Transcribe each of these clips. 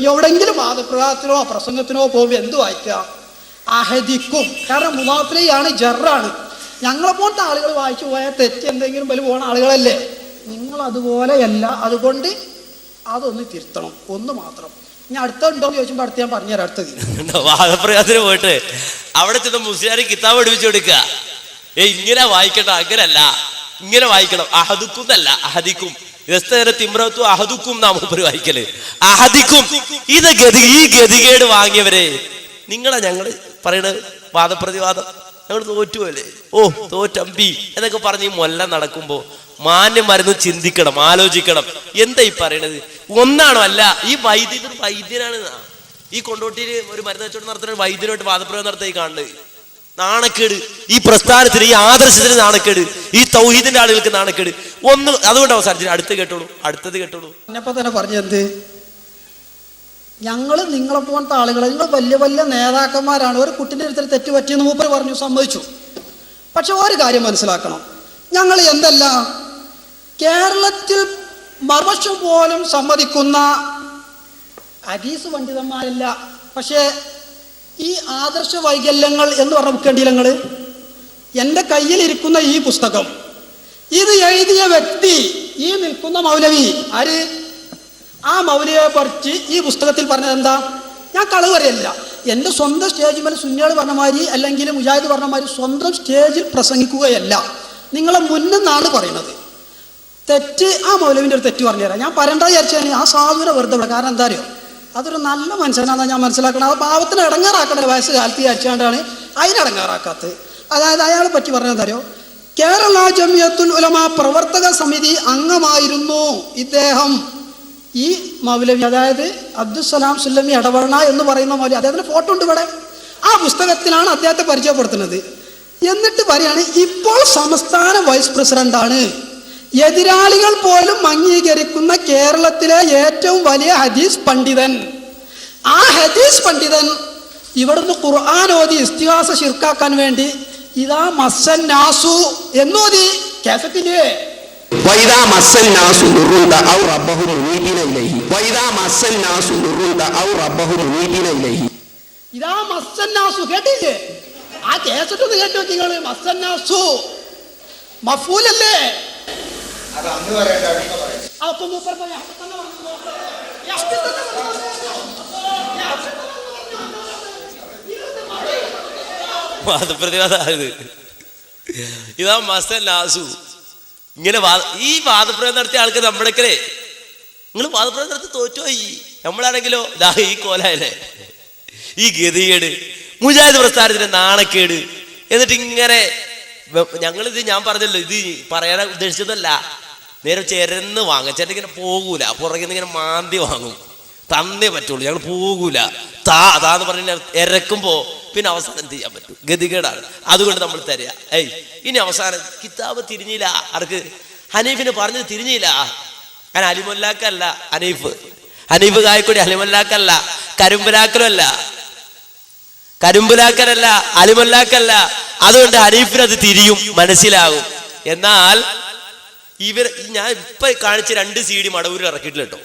എവിടെയെങ്കിലും വാദപ്രകാരത്തിനോ പ്രസംഗത്തിനോ പോകുമ്പോൾ എന്ത് വായിക്കുക? അഹദിക്കും. കാരണം മുദാഫിലെയാണ്, ജറാണ്. ഞങ്ങളെപ്പോലത്തെ ആളുകൾ വായിച്ചു പോയാൽ തെറ്റ് എന്തെങ്കിലും വലിയ പോണ ആളുകളല്ലേ. നിങ്ങൾ അതുപോലെയല്ല. അതുകൊണ്ട് അതൊന്ന് തിരുത്തണം, ഒന്ന് മാത്രം. ഇനി അടുത്തുണ്ടോ എന്ന് ചോദിച്ചുമ്പോൾ അടുത്ത് ഞാൻ പറഞ്ഞുതരാം. അടുത്തത് വാദപ്രകാരത്തിന് പോയിട്ട് അവിടെ ചെന്ന് മുസ്ലിയാരെ കിതാബ് പഠിപ്പിച്ചു കൊടുക്കുക. ഇങ്ങനെ വായിക്കണ്ട, അങ്ങനല്ല, ഇങ്ങനെ വായിക്കണം. അഹദുക്കും എന്നല്ല, അഹദിക്കും. തിമ്രത്തു അഹദുക്കും നാ മൂപ്പര് വായിക്കല്, അഹദിക്കും. ഈ ഗതികേട് വാങ്ങിയവരെ നിങ്ങളെ ഞങ്ങള് പറയണത് വാദപ്രതിവാദം ഞങ്ങൾ തോറ്റുപോലെ, ഓ തോറ്റമ്പി എന്നൊക്കെ പറഞ്ഞ് ഈ മൊല്ല നടക്കുമ്പോ മാന്യന്മാരെന്ന് ചിന്തിക്കണം, ആലോചിക്കണം. എന്താ ഈ പറയണത്? ഒന്നാണോ? അല്ല, ഈ വൈദ്യനാണ്. ഈ കൊണ്ടോട്ടിയിൽ ഒരു മരുന്ന് കച്ചവടം നടത്തുന്ന വൈദ്യനായിട്ട് വാദപ്രയോഗം നടത്തി കാണുന്നത്. നാണക്കേട്. ഈ പ്രസ്ഥാനത്തിന്, ഈ ആദർശത്തിന് നാണക്കേട്, ഈ തൗഹീദിന്റെ ആളുകൾക്ക് നാണക്കേട്. ഒന്ന് അതുകൊണ്ട് അവസാനിച്ചു. അടുത്ത് കേട്ടോളൂ, അടുത്തത് കേട്ടോളൂ. എന്നപ്പോ തന്നെ പറഞ്ഞത്, ഞങ്ങൾ നിങ്ങളെ പോലത്തെ ആളുകൾ, നിങ്ങൾ വലിയ വലിയ നേതാക്കന്മാരാണ്. ഒരു കുട്ടിൻ്റെ അടുത്ത് തെറ്റ് പറ്റിയെന്ന് മൂപ്പര് പറഞ്ഞു, സമ്മതിച്ചു. പക്ഷെ ഒരു കാര്യം മനസ്സിലാക്കണം, ഞങ്ങൾ എന്തല്ല കേരളത്തിൽ മറുപക്ഷം പോലും സമ്മതിക്കുന്ന ഹദീസ് പണ്ഡിതന്മാരല്ല. പക്ഷേ ഈ ആദർശ വൈകല്യങ്ങൾ എന്ന് പറഞ്ഞ ബുക്കേണ്ടിയില്ല. എൻ്റെ കയ്യിലിരിക്കുന്ന ഈ പുസ്തകം, ഇത് എഴുതിയ വ്യക്തി, ഈ നിൽക്കുന്ന മൗലവി ആര്? ആ മൗലവിയെ പറിച്ച് ഈ പുസ്തകത്തിൽ പറഞ്ഞത് എന്താ? ഞാൻ കളവ് പറയല്ല. എൻ്റെ സ്വന്തം സ്റ്റേജിൽ മേലെ സുന്നികൾ പറഞ്ഞ മാതിരി അല്ലെങ്കിൽ മുജാഹിദ് പറഞ്ഞ മാതിരി സ്വന്തം സ്റ്റേജിൽ പ്രസംഗിക്കുകയല്ല, നിങ്ങളെ മുന്നിന്നാണ് പറയുന്നത്. തെറ്റ് ആ മൗലവിൻ്റെ ഒരു തെറ്റ് പറഞ്ഞു തരാം. ഞാൻ പറയേണ്ട വിചാരിച്ചാൽ ആ സാധുവിനെ വെറുതെ വിടാം. കാരണം എന്താ അറിയോ, അതൊരു നല്ല മനുഷ്യനാണെന്ന് ഞാൻ മനസ്സിലാക്കണം. ആ പാവത്തിന് ഇടങ്ങാറാക്കണ വയസ്സ് കാലത്ത് വിചാരിച്ചുകൊണ്ടാണ് അതിനിടങ്ങാറാക്കാത്തത്. അതായത് അയാളെ പറ്റി പറഞ്ഞത് അറിയോ, കേരള ജമിയത്തുൽ ഉലമാ പ്രവർത്തക സമിതി അംഗമായിരുന്നു ഇദ്ദേഹം. ഈ മൗലവി, അതായത് അബ്ദുസ്സലാം സുല്ലമി ഇടവണ്ണ എന്ന് പറയുന്ന മൗലവി, അദ്ദേഹത്തിന് ഫോട്ടോ ഉണ്ട് ഇവിടെ. ആ പുസ്തകത്തിലാണ് അദ്ദേഹത്തെ പരിചയപ്പെടുത്തുന്നത്. എന്നിട്ട് പറയാണ്, ഇപ്പോൾ സംസ്ഥാന വൈസ് പ്രസിഡന്റാണ്, എതിരാളികൾ പോലും അംഗീകരിക്കുന്ന കേരളത്തിലെ ഏറ്റവും വലിയ ഹദീസ് പണ്ഡിതൻ. ആ ഹദീസ് പണ്ഡിതൻ ഇവിടുന്ന് ഖുർആൻ ഓതി ഇസ്തിഹാസ ശിർക്കാക്കാൻ വേണ്ടി ഇതാ മസ്സൻ നാസു എന്നോതി കേസറ്റില്ലേ. وإذا مس الناس ضر دعوا ربهم منيبين إليه وإذا مس الناس ضر دعوا ربهم منيبين إليه. ഇതാ മസ്സൻ നാസു കേട്ടില്ലേ? ആ കേസറ്റ് ഒന്ന് കേട്ടോ നിങ്ങൾ. മസ്സൻ നാസു മഫൂലല്ലേ? വാദപ്രതിവാദമായത് ഇതാ മസ്സൻ നാസു. ഇങ്ങനെ ഈ വാദപ്രയോഗം നടത്തിയ ആൾക്ക് നമ്മുടെക്കല്ലേ, നിങ്ങൾ വാദപ്രയോഗം നടത്തി തോറ്റുപോയി. നമ്മളാണെങ്കിലോ ദാ ഈ കോലായല്ലേ, ഈ ഗതികേട്, മുജാഹിദ് പ്രസ്ഥാനത്തിന്റെ നാണക്കേട്. എന്നിട്ട് ഇങ്ങനെ ഞങ്ങളിത്, ഞാൻ പറഞ്ഞല്ലോ, ഇത് പറയാൻ ഉദ്ദേശിച്ചതല്ല. നേരെ ചെരന്ന് വാങ്ങും. ചേട്ടൻ ഇങ്ങനെ പോകൂല, പുറകിൽ നിന്ന് ഇങ്ങനെ മാന്തി വാങ്ങും. തന്നേ പറ്റുള്ളൂ, ഞങ്ങൾ പോകൂല. താന്ന് പറഞ്ഞ ഇറക്കുമ്പോ പിന്നെ അവസാനം എന്ത് ചെയ്യാൻ പറ്റും? ഗതികേടാണ്. അതുകൊണ്ട് നമ്മൾ തരിക. ഇനി അവസാനം കിതാബ് തിരിഞ്ഞില്ല. ആർക്ക്? ഹനീഫിന് പറഞ്ഞത് തിരിഞ്ഞില്ല. ഞാൻ അലിമുല്ലാക്കല്ല ഹനീഫ് കായക്കൊടി അലിമുല്ലാക്കല്ല, കരിമ്പുലാക്കലല്ല, അലിമുല്ലാക്കല്ല. അതുകൊണ്ട് ഹനീഫിന് അത് തിരിയും, മനസ്സിലാകും. എന്നാൽ ഞാൻ ഇപ്പൊ കാണിച്ച 2 CD മടവൂരിൽ ഇറക്കിയിട്ടില്ല കേട്ടോ.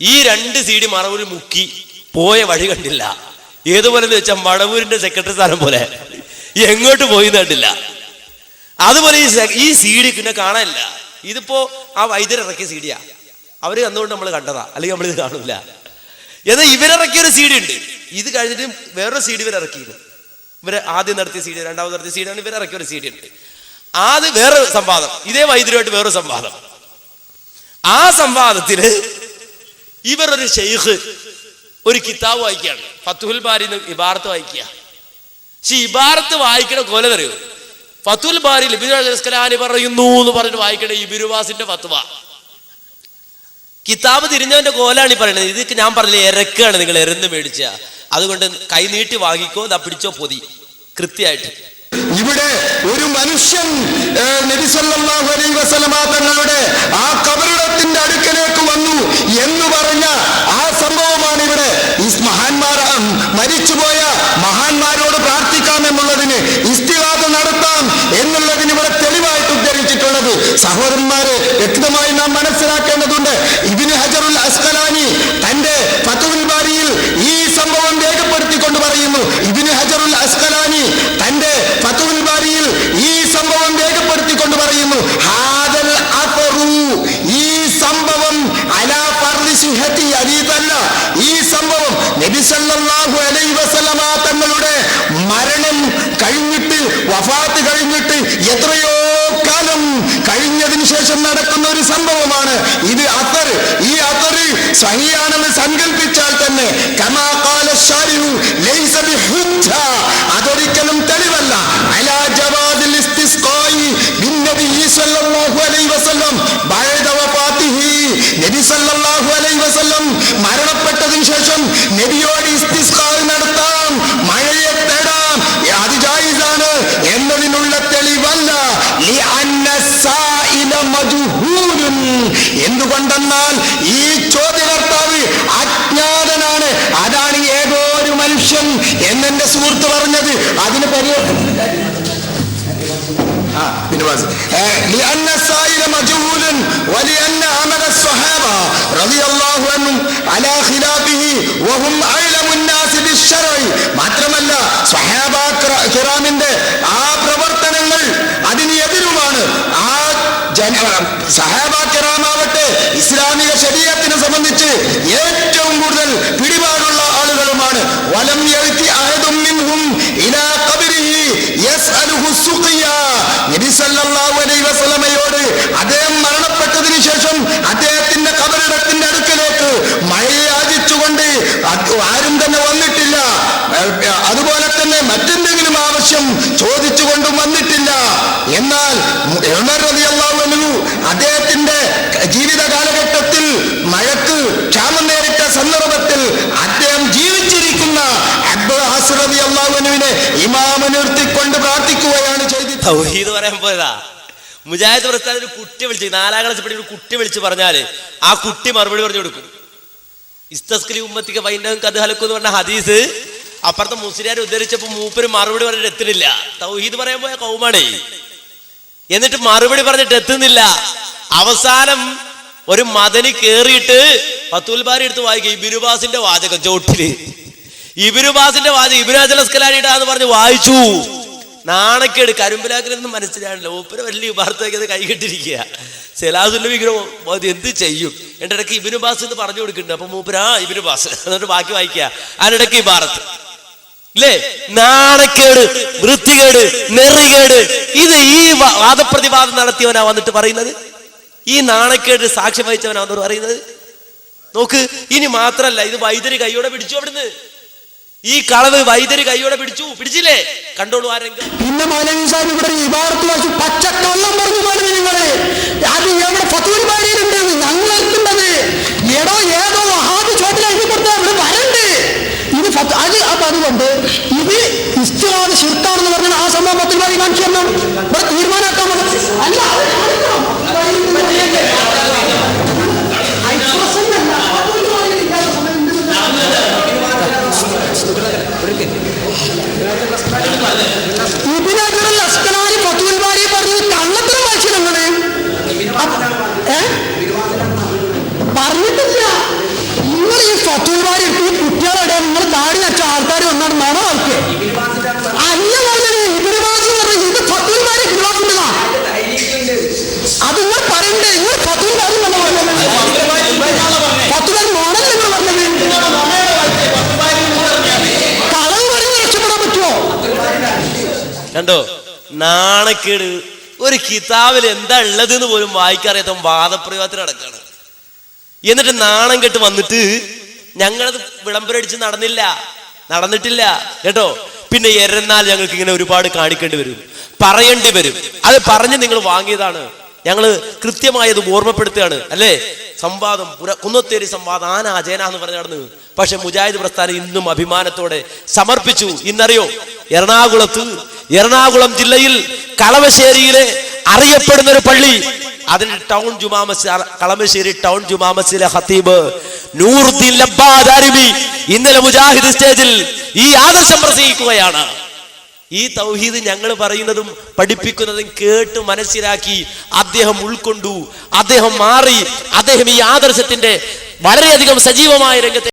ഈ 2 CD മടവൂരിൽ മുക്കി പോയ വഴി കണ്ടില്ല. ഏതുപോലെ എന്ന് വെച്ചാൽ മടവൂരിന്റെ സെക്രട്ടറി സ്ഥാനം പോലെ എങ്ങോട്ട് പോയി കണ്ടില്ല. അതുപോലെ ഈ CD പിന്നെ കാണാനില്ല. ഇതിപ്പോ ആ വൈദ്യർ ഇറക്കിയ CD അവര് അന്നുകൊണ്ട് നമ്മൾ കണ്ടതാ, അല്ലെങ്കിൽ നമ്മളിത് കാണൂല. എന്നാൽ ഇവരിറക്കിയൊരു CD ഉണ്ട്. ഇത് കഴിഞ്ഞിട്ട് വേറൊരു CD ഇവരിറക്കിയിരുന്നു. ഇവര് ആദ്യം നടത്തിയ CD, രണ്ടാമത് നടത്തിയ CD ആണ്. ഇവരിറക്കിയൊരു CD ഉണ്ട്. അത് വേറെ സംവാദം, ഇതേ വൈദ്യരുമായിട്ട് വേറൊരു സംവാദം. ആ സംവാദത്തിന് ഇവരൊരു ഷെയ്ഖ് ഒരു കിതാബ് വായിക്കുകയാണ്, ഫത്തുൽ ബാരി ഇബാറത്ത് വായിക്കുക. പക്ഷെ ഇബാറത്ത് വായിക്കണ കൊലതറിയോ? ഫത്തുൽ ബാരി ഇബ്നു അസ്കലാനി പറയുന്നു എന്ന് പറഞ്ഞിട്ട് വായിക്കണ ഇബ്നുവാസിന്റെ ഫത്വ. കിതാബ് തിരിഞ്ഞവന്റെ കോലാണ് ഈ പറയുന്നത്. ഇത് ഞാൻ പറഞ്ഞില്ലേ, ഇറക്കാണ്, നിങ്ങൾ എരന്ന് മേടിച്ച. അതുകൊണ്ട് കൈ നീട്ടി വാങ്ങിക്കോ, ദാ പിടിച്ചോ പൊതി കൃത്യമായിട്ട്. ഇവിടെ ഒരു മനുഷ്യൻ നബി സല്ലല്ലാഹു അലൈഹി വസല്ലമ തങ്ങളുടെ ആ ഖബറിടത്തിന്റെ അടുക്കലേക്ക് വന്നു എന്ന് പറഞ്ഞ ആ സംഭവമാണ് ഇവിടെ. ഈ മരിച്ചുപോയ മഹാന്മാരോട് പ്രാർത്ഥിക്കാം എന്നുള്ളതിന്, ഇസ്തിഗാസ നടത്താം എന്നുള്ളതിന് ഇവിടെ തെളിവായിട്ട് ഉദ്ധരിച്ചിട്ടുള്ളത്. സഹോദരന്മാരെ, വ്യക്തമായി നാം മനസ്സിലാക്കേണ്ടതുണ്ട്. ഇബ്നു ഹജറുൽ അസ്ഖലാനി തന്റെ ഒറ്റ ഈ ഹദീസല്ല, ഈ സംഭവം നബി സല്ലല്ലാഹു അലൈഹി വസല്ലമ തങ്ങളുടെ മരണം കഴിഞ്ഞിട്ട്, വഫാത്ത് കഴിഞ്ഞിട്ട് എത്രയോ കാലം കഴിഞ്ഞതിന് ശേഷം നടക്കുന്ന ഒരു സംഭവമാണ് ഇത്. ഈ അത്തർ സഹിയാണെന്ന് സങ്കല്പിച്ചാൽ തന്നെ കമാ ഖാല ശാരിഹു ലൈസ ബിഹുജ്ജ, അതൊരിക്കലും തെളിവല്ല. അലാ ജവാദിൽ ഇസ്തിസ്ഖായി ബിന്നബി സല്ലല്ലാഹു അലൈഹി വസല്ലം ബഅദ വഫാത്തിഹി, നബി സല്ലല്ലാഹു അലൈഹി വസല്ലം മരണപ്പെട്ടതിന് ശേഷം നബിയോട് ഇസ്തിസ്ഖാ നടത്താം, മഴയെ തേടാം, അത് ജായിസാണ് എന്നതിനുള്ള തെളിവല്ല. ലിഅന്ന സായില മജ്ഹൂലുൻ, എന്തുകൊണ്ടെന്നാൽ ഈ ചോദ്യകർത്താവ് അജ്ഞാതനാണ്. അതാണ് ഏതോ ഒരു മനുഷ്യൻ എന്നെന്റെ സുഹൃത്ത് പറഞ്ഞത്. അതിന് لأن السائل مجهول ولأن عمل الصحابة رضي الله عنهم على خلافه وهم أعلم الناس بالشرع. മാത്രമല്ല സ്വഹാബ കിറാമിന്റെ ആ പ്രവർത്തനങ്ങൾ അതിന് എതിരുമാണ്. ആ സഹാബ കിറാമാവട്ടെ ഇസ്ലാമിക ശരീഅത്തിനെ സംബന്ധിച്ച് ഏറ്റവും കൂടുതൽ പിടിപാടുള്ള ആളുകളുമാണ്. വലം യഅതി അഹദും മിൻഹും ഇലാ ഖബരിഹി യസ്അലുഹു സുഖിയ, നബി സല്ലല്ലാഹു അലൈഹി വസല്ലമയോട് അദ്ദേഹം മരണപ്പെട്ടതിന് ശേഷം അദ്ദേഹത്തിന്റെ ഖബറിടത്തിന്റെ അടുക്കലേക്ക് മഴയെ യാചിച്ചുകൊണ്ട് ആരും തന്നെ വന്നിട്ടില്ല. അതുപോലെ തന്നെ മറ്റെന്തെങ്കിലും ആവശ്യം ചോദിച്ചുകൊണ്ടും വന്നിട്ടില്ല. എന്നാൽ ഉമർ റളിയല്ലാഹു അൻഹു അദ്ദേഹത്തിന്റെ ജീവിത കാലഘട്ടത്തിൽ മഴക്ക് ക്ഷാമം നേരിട്ട സന്ദർഭത്തിൽ അദ്ദേഹം ജീവിച്ചിരിക്കുന്ന അബ്ബാസ് റളിയല്ലാഹു അൻഹുവിനെ ഇമാമ നിർത്തിക്കൊണ്ട് പ്രാർത്ഥിക്കുകയാണ് ചെയ്തത്. തൗഹീദ് പറയാൻ പോയതാ. മുജാഹിദ് പ്രസ്ഥാനം ഒരു കുട്ടി വിളിച്ച്, 4ാം ക്ലാസ്സിൽ പഠിക്കുന്ന ഒരു കുട്ടി വിളിച്ച് പറഞ്ഞാല് ആ കുട്ടി മറുപടി പറഞ്ഞു കൊടുക്കും. ഇസ്തസ്കലി ഉമ്മത്തിക്ക് വൈനവും കത് ഹലക്കും എന്ന് പറഞ്ഞ ഹദീസ് അപ്പുറത്തെ മുസ്ലിയാർ ഉദ്ധരിച്ചപ്പോ മൂപ്പര് മറുപടി പറഞ്ഞിട്ട് എത്തുന്നില്ല. തൗഹീദ് പറയാൻ പോയ കൗമാണേ. എന്നിട്ട് മറുപടി പറഞ്ഞിട്ട് എത്തുന്നില്ല. അവസാനം ഒരു മദനി കേറിയിട്ട് ഫത്തുൽ ബാരി എടുത്ത് വായിക്കുക. ഇബ്നുബാസിന്റെ വാചകം ചോട്ടില്, ഇബ്നുബാസിന്റെ വാചകം ഇബ്നു ഹജർ അസ്കലാനിടാന്ന് പറഞ്ഞ് വായിച്ചു. നാണക്കേട്. കരിമ്പിലാക്കലൊന്നും മനസ്സിലാണില്ല. മൂപ്പര് വലിയ വാർത്തയൊക്കെ കൈകെട്ടിരിക്കുക. സെലാസുൽ വിഗ്രഹം എന്ത് ചെയ്യും? എൻ്റെ ഇടയ്ക്ക് ഇബ്നുബാസ് എന്ന് പറഞ്ഞു കൊടുക്കുന്നുണ്ട്. അപ്പൊ മൂപ്പര് ഇബ്നുബാസ് എന്നിട്ട് ബാക്കി വായിക്കുക. അതിനിടയ്ക്ക് ഈ ഭാരത്ത് ഇല്ലേ? നാണക്കേട്, വൃത്തികേട്, നെറികേട്. ഇത് ഈ വാദപ്രതിവാദം നടത്തിയവനാ വന്നിട്ട് പറയുന്നത്. ഈ നാണക്കേട് സാക്ഷ്യം വഹിച്ചവനാ വന്നിട്ട് പറയുന്നത്. നോക്ക്, ഇനി മാത്രല്ല ഇത് വൈദ്യര് കൈയോടെ പിടിച്ചു. അവിടുന്ന് ഈ കളവ് വൈദ്യര് കൈയോടെ പിടിച്ചില്ലേ? കണ്ടോളൂ ആരെങ്കിലും. പിന്നെ മൗലവി സാഹിബ് ഇവിടെ ഇബാറത്ത് വായിച്ചു പച്ചക്കള്ളം പറഞ്ഞു മൗലവി നിങ്ങള്. അത് എവിടെ ഫത്തുൽ ബാരിയിലുണ്ട്, ഞങ്ങൾ എത്തുന്നത് എടോ ഏതോ വഹാബി ചോട്ടിൽ എഴുതി കൊടുത്താൽ ഇവിടെ വരണ്ട്. ഇത് അപ്പൊ അതുകൊണ്ട് ഇത് ഇസ്തിഹാദ് ശിർക്കാണെന്ന് പറഞ്ഞാൽ ആ സംഭവം ഫത്തുൽ ബാരി കാണിച്ചു തരണം. ഇവിടെ തീരുമാനമാക്കാൻ അല്ല പറഞ്ഞിട്ടില്ല. നിങ്ങൾ ഈ ഫത്തുൽബാരി ഈ കുട്ടികളുടെ നിങ്ങൾ താടി വെച്ച ആൾക്കാർ വന്നാണ് മണ ആൾക്ക് അല്ല പറഞ്ഞത്. ഇബ്നുബാസ് പറഞ്ഞത് ഇത് ഫത്തുൽബാരി ഇബ്നുബാസിൻ്റെതാ. അത് നിങ്ങൾ പറയണ്ടേ? നിങ്ങൾ ഫത്തുൽബാരി എന്ന് പറഞ്ഞത് ഫത്തുൽബാരി മോഡൽ നിങ്ങൾ പറഞ്ഞത് കളവ് പറഞ്ഞ് രക്ഷപ്പെടാൻ പറ്റുമോ? കണ്ടോ നാണക്കേട്. ഒരു കിതാബിൽ എന്താ ഉള്ളത് എന്ന് പോലും വായിക്കാറിയാത്ത വാദപ്രയോഗത്തിന് നടക്കാണ്. എന്നിട്ട് നാണം കെട്ട് വന്നിട്ട് ഞങ്ങളത് വിളംബരടിച്ച് നടന്നിട്ടില്ല കേട്ടോ. പിന്നെ എരന്നാൽ ഞങ്ങൾക്ക് ഇങ്ങനെ ഒരുപാട് കാണിക്കേണ്ടി വരും, പറയേണ്ടി വരും. അത് പറഞ്ഞ് നിങ്ങൾ വാങ്ങിയതാണ്. ഞങ്ങള് കൃത്യമായത് ഓർമ്മപ്പെടുത്തുകയാണ് അല്ലേ? സംവാദം കുന്നത്തേരി സംവാദം ആനാജേന എന്ന് പറഞ്ഞ് നടന്നു. പക്ഷെ മുജാഹിദ് പ്രസ്ഥാനം ഇന്നും അഭിമാനത്തോടെ സമർപ്പിച്ചു. ഇന്നറിയോ, എറണാകുളം ജില്ലയിൽ കളമശ്ശേരിയിലെ അറിയപ്പെടുന്ന ഒരു പള്ളി, അതിന്റെ ടൗൺ ജുമാ മസ്ജിദ്, കളമശ്ശേരി ടൗൺ ജുമാ മസ്ജിദിലെ ഖതീബ് നൂറുദ്ദീൻ ലബ്ബാദാരിമി ഇന്നലെ മുജാഹിദ് സ്റ്റേജിൽ ഈ ആദർശം പ്രസംഗിക്കുകയാണ്. ഈ തൗഹീദ് ഞങ്ങൾ പറയുന്നതും പഠിപ്പിക്കുന്നതും കേട്ട് മനസ്സിലാക്കി അദ്ദേഹം ഉൾക്കൊണ്ടു, അദ്ദേഹം മാറി, അദ്ദേഹം ഈ ആദർശത്തിന്റെ വളരെയധികം സജീവമായ രംഗത്തെ